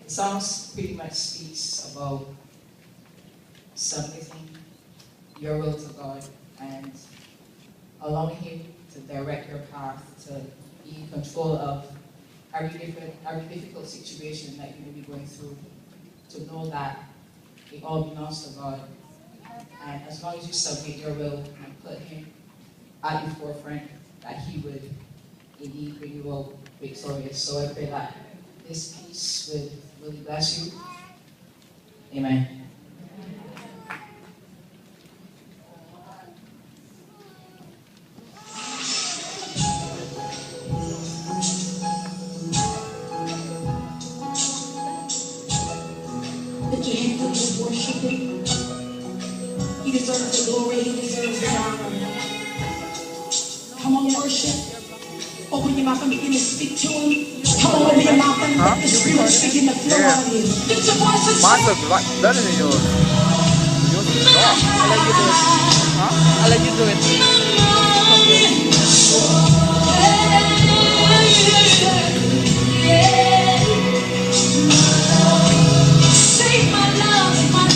The song pretty much speaks about submitting your will to God and allowing Him to direct your path, to be in control of every difficult situation that you may be going through, to know that it all belongs to God. And as long as you submit your will and put Him at the forefront, that He would indeed bring you out victorious. So I pray that this peace would really bless you. Amen. Lift your hands up and worship Him. He deserves the glory, He deserves the honor. Come on, worship. Open your mouth and begin to speak to Him. Come on, open your mouth and let the Spirit begin to flow on you. Lift your voice and Mine's look better than yours. Yours is dark. I'll let you do it. I'll let you do it. save my love, my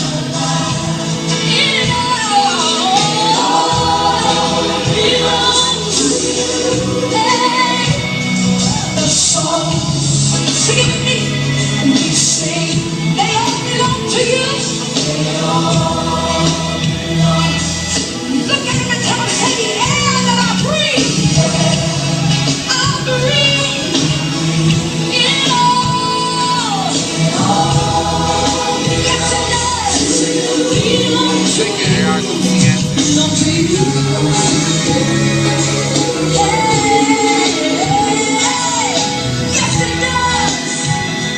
sing it with me. And we say, they all belong to you. Look at him and tell him, say, the air that I breathe, I breathe it all. Yes, it does. Take it, I go see it. Belong to you. Yes, it does.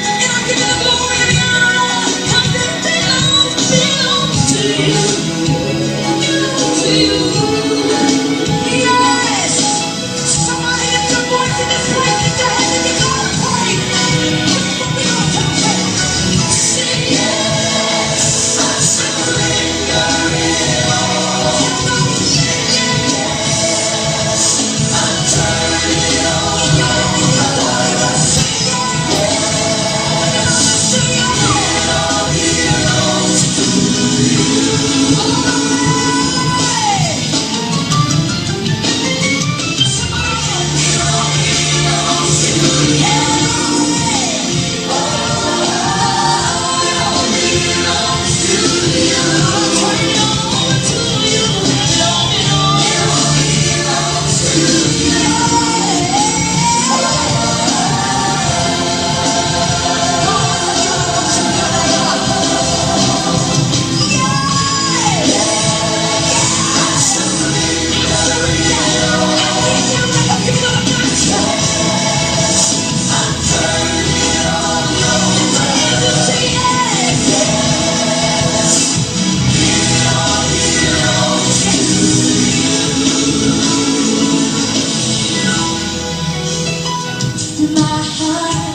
And I give you the glory and the honor, 'cause it belongs to you. Belongs to you. Yes. Somebody lift your voice in this place and say, "Hey, give God a praise." This is what we all tell you. Say yes. I surrender it all. Yes. I turn it over. Say yes. Say my heart.